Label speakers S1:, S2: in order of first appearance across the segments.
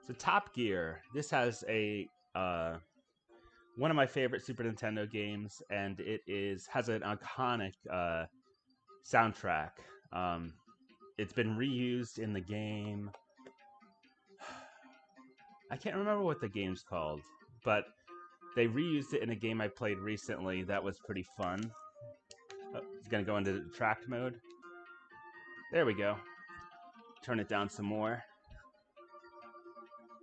S1: So Top Gear. This has a one of my favorite Super Nintendo games, and it is has an iconic soundtrack. Um, it's been reused in the game. I can't remember what the game's called, but they reused it in a game I played recently that was pretty fun. Oh, it's gonna go into track mode. There we go. Turn it down some more.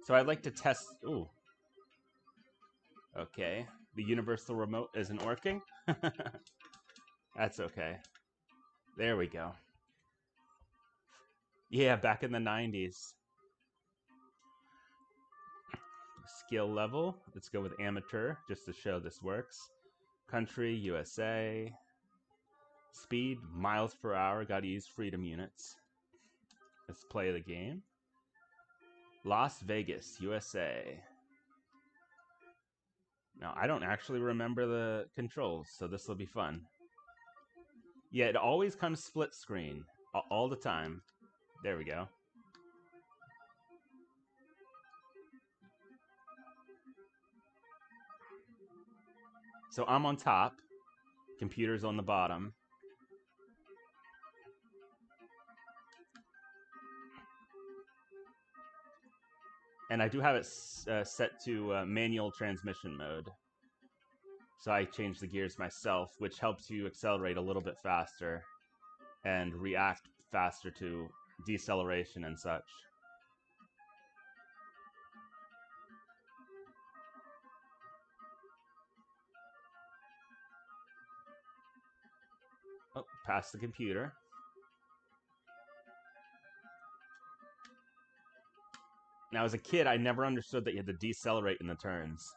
S1: So I'd like to test. Ooh, okay. The universal remote isn't working. That's okay. There we go. Yeah, back in the 90s. Skill level. Let's go with amateur just to show this works. Country, USA. Speed, miles per hour. Gotta use freedom units. Let's play the game. Las Vegas, USA. Now, I don't actually remember the controls, so this will be fun. Yeah, it always comes split screen. All the time. There we go. So I'm on top. Computer's on the bottom. And I do have it set to manual transmission mode. So I change the gears myself, which helps you accelerate a little bit faster and react faster to deceleration and such. Oh, past the computer. Now, as a kid, I never understood that you had to decelerate in the turns.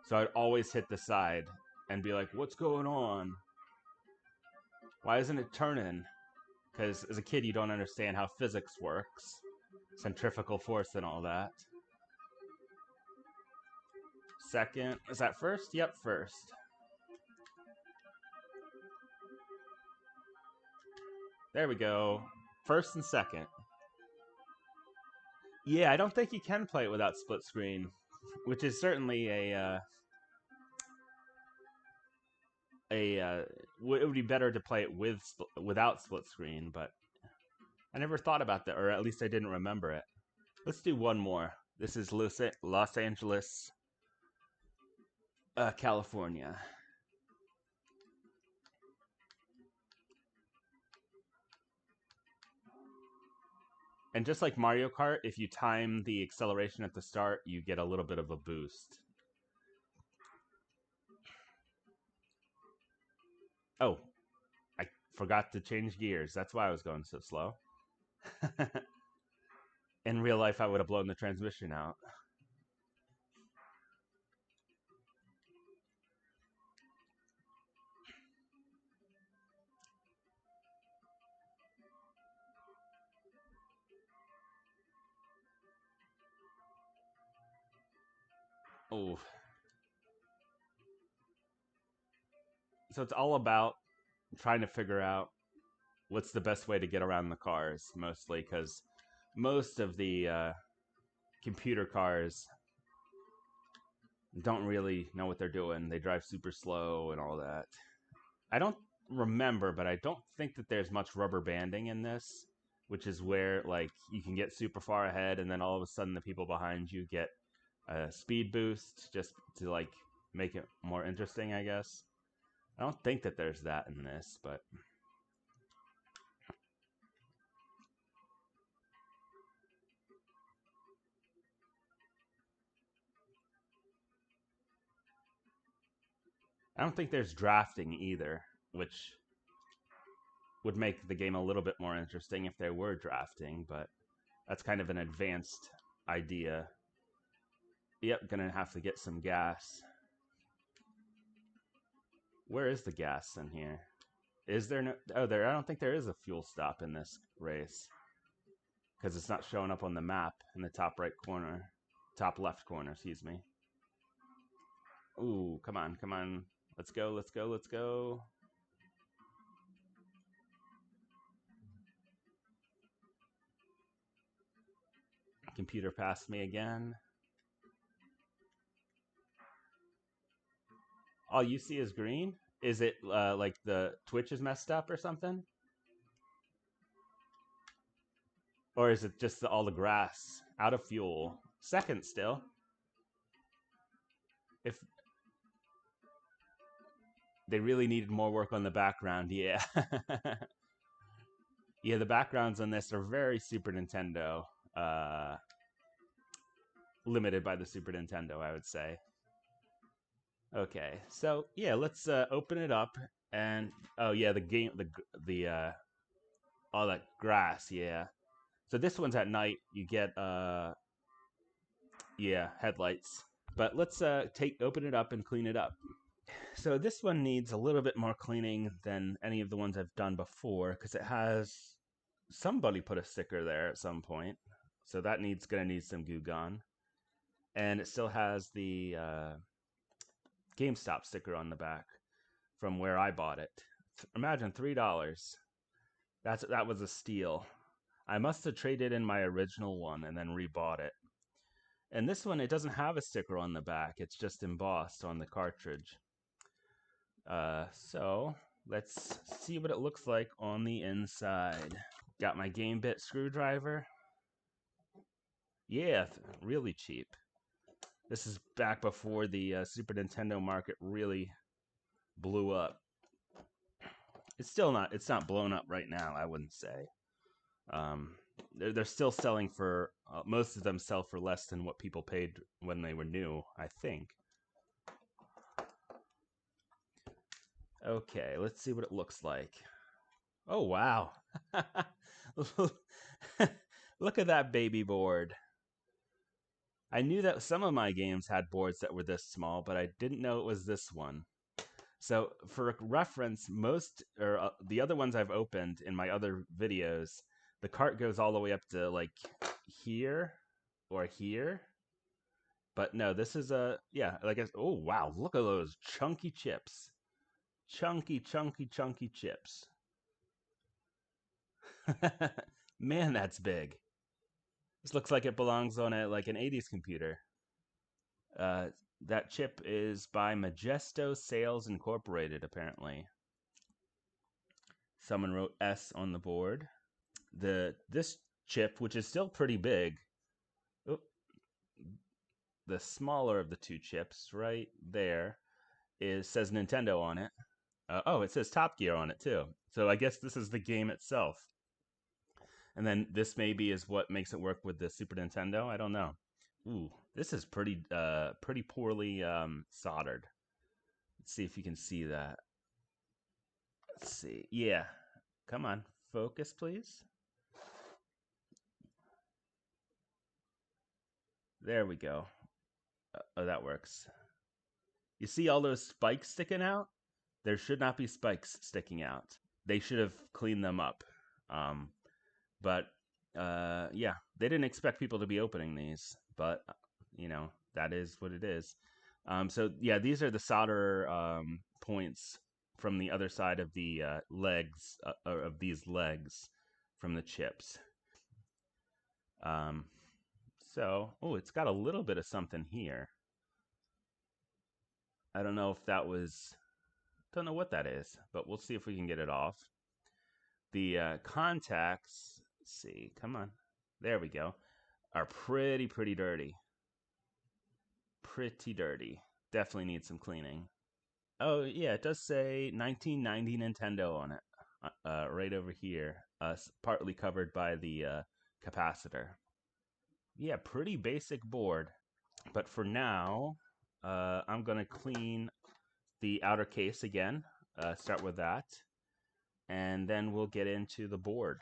S1: So I'd always hit the side and be like, what's going on? Why isn't it turning? Because as a kid, you don't understand how physics works, centrifugal force and all that. Second, is that first? Yep, first. There we go. First and second. Yeah, I don't think you can play it without split screen, which is certainly it would be better to play it without split screen, but I never thought about that, or at least I didn't remember it. Let's do one more. This is Los Angeles, California. And just like Mario Kart, if you time the acceleration at the start, you get a little bit of a boost. Oh, I forgot to change gears. That's why I was going so slow. In real life, I would have blown the transmission out. Oh, so it's all about trying to figure out what's the best way to get around the cars, mostly because most of the computer cars don't really know what they're doing. They drive super slow and all that. I don't remember, but I don't think that there's much rubber banding in this, which is where like you can get super far ahead and then all of a sudden the people behind you get a speed boost just to like make it more interesting, I guess. I don't think that there's that in this, but I don't think there's drafting either, which would make the game a little bit more interesting if there were drafting, but that's kind of an advanced idea. Yep, gonna have to get some gas. Where is the gas in here? Is there no? Oh, there. I don't think there is a fuel stop in this race because it's not showing up on the map in the top right corner, top left corner. Excuse me. Ooh, come on, come on. Let's go, let's go, let's go. computer passed me again. All you see is green? Is it like the Twitch is messed up or something? Or is it just all the grass? Out of fuel. Second still. If they really needed more work on the background, yeah. Yeah, the backgrounds on this are very Super Nintendo. Limited by the Super Nintendo, I would say. Okay, so yeah, let's open it up. And oh yeah, the game, the all that grass, yeah. So this one's at night. You get yeah, headlights. But let's open it up and clean it up. So this one needs a little bit more cleaning than any of the ones I've done before because it has somebody put a sticker there at some point. So that gonna need some goo gone. And it still has the GameStop sticker on the back from where I bought it. Imagine $3. That was a steal. I must have traded in my original one and then rebought it. And this one, it doesn't have a sticker on the back. It's just embossed on the cartridge. So let's see what it looks like on the inside. Got my Game Bit screwdriver. Yeah, really cheap. This is back before the Super Nintendo market really blew up. It's not blown up right now, I wouldn't say. They're still selling for, most of them sell for less than what people paid when they were new, I think. Okay, let's see what it looks like. Oh, wow. Look at that baby board. I knew that some of my games had boards that were this small, but I didn't know it was this one. So for reference, the other ones I've opened in my other videos, the cart goes all the way up to like here or here. But no, this is oh wow, look at those chunky chips. Chunky chips. Man, that's big. This looks like it belongs on an 80s computer. That chip is by Majesto Sales Incorporated, apparently. Someone wrote S on the board. This chip, which is still pretty big, the smaller of the two chips right there, says Nintendo on it. It says Top Gear on it too. So I guess this is the game itself. And then this maybe is what makes it work with the Super Nintendo. I don't know. Ooh, this is pretty poorly soldered. Let's see if you can see that. Let's see. Yeah. Come on. Focus, please. There we go. Oh, that works. You see all those spikes sticking out? There should not be spikes sticking out. They should have cleaned them up. But yeah, they didn't expect people to be opening these. But, that is what it is. So, yeah, these are the solder points from the other side of the legs, of these legs from the chips. It's got a little bit of something here. I don't know if that was, don't know what that is, but we'll see if we can get it off. The contacts, let's see, come on, there we go, are pretty dirty. Pretty dirty. Definitely needs some cleaning. Oh, yeah, it does say 1990 Nintendo on it, right over here, partly covered by the capacitor. Yeah, pretty basic board. But for now, I'm going to clean the outer case again, start with that, and then we'll get into the board.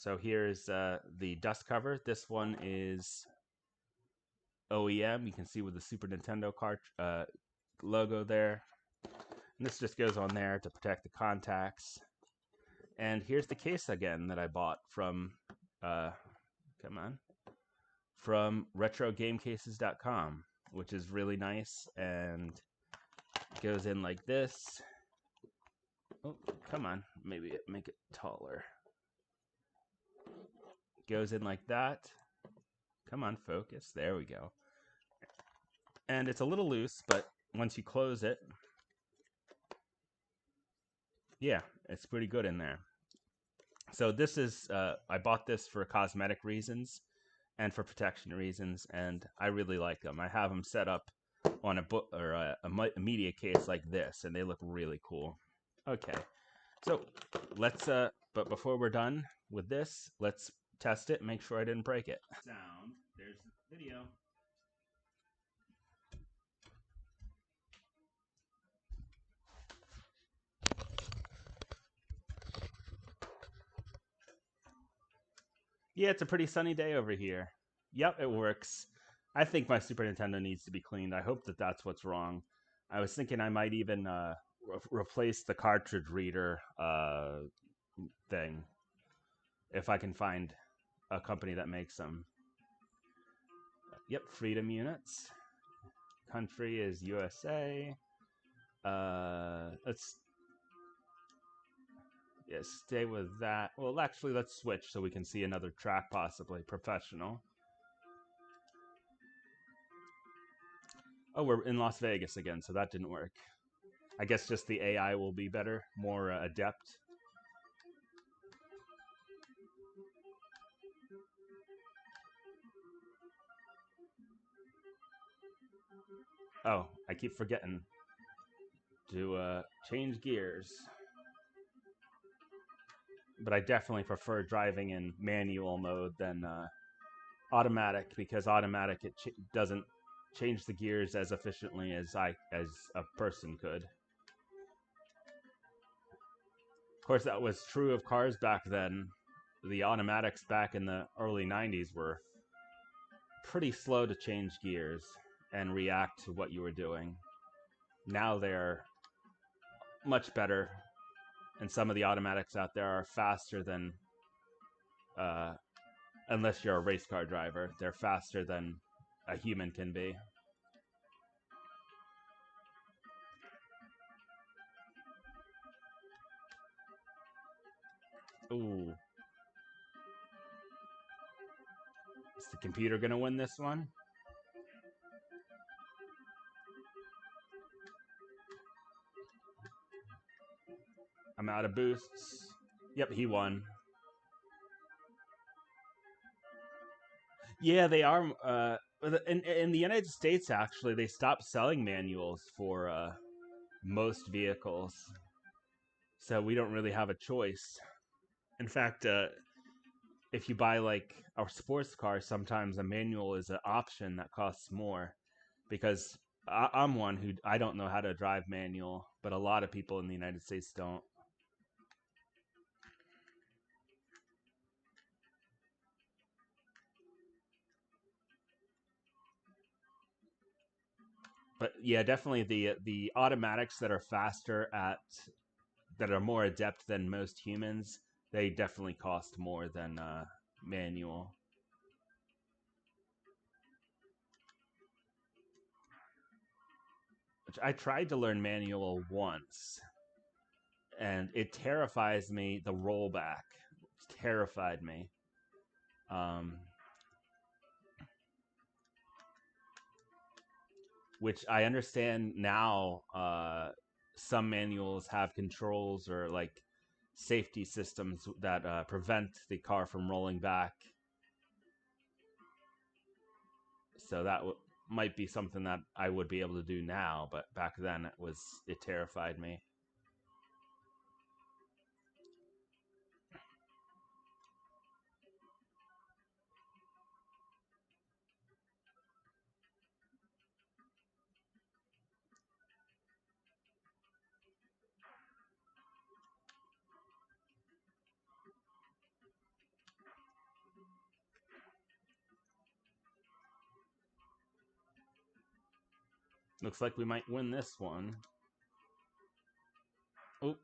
S1: So here's the dust cover. This one is OEM. You can see with the Super Nintendo logo there. And this just goes on there to protect the contacts. And here's the case again that I bought from, come on, from RetroGameCases.com, which is really nice and goes in like this. Oh, come on, maybe make it taller. Goes in like that. Come on, focus. There we go. And it's a little loose, but once you close it, yeah, it's pretty good in there. So this is, I bought this for cosmetic reasons and for protection reasons, and I really like them. I have them set up on a book or a media case like this, and they look really cool. Okay, so let's, but before we're done with this, let's test it and make sure I didn't break it. Sound, there's video. Yeah, it's a pretty sunny day over here. Yep, it works. I think my Super Nintendo needs to be cleaned. I hope that that's what's wrong. I was thinking I might even replace the cartridge reader thing if I can find a company that makes them. Yep, Freedom Units. Country is USA. Let's stay with that. Well, actually, let's switch so we can see another track possibly. Professional. Oh, we're in Las Vegas again, so that didn't work. I guess just the AI will be better, more adept. Oh, I keep forgetting to change gears. But I definitely prefer driving in manual mode than automatic, because automatic doesn't change the gears as efficiently as a person could. Of course, that was true of cars back then. The automatics back in the early 90s were pretty slow to change gears and react to what you were doing. Now they're much better, and some of the automatics out there are faster than, unless you're a race car driver, they're faster than a human can be. Ooh. Is the computer going to win this one? I'm out of boosts. Yep, he won. Yeah, they are. In the United States, actually, they stopped selling manuals for most vehicles. So we don't really have a choice. In fact, if you buy like a sports car, sometimes a manual is an option that costs more, because I'm one who I don't know how to drive manual, but a lot of people in the United States don't. But yeah, definitely the automatics that are faster at that are more adept than most humans, they definitely cost more than manual. Which I tried to learn manual once, and it terrifies me. The rollback terrified me. Um, which I understand now. Some manuals have controls or like safety systems that prevent the car from rolling back. So that might be something that I would be able to do now, but back then it terrified me. Looks like we might win this one. Oop.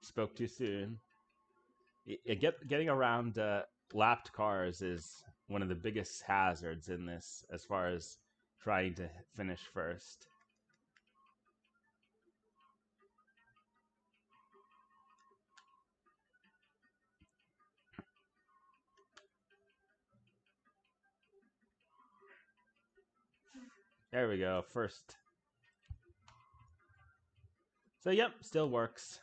S1: Spoke too soon. Getting around lapped cars is one of the biggest hazards in this as far as trying to finish first. There we go, first. So yep, still works.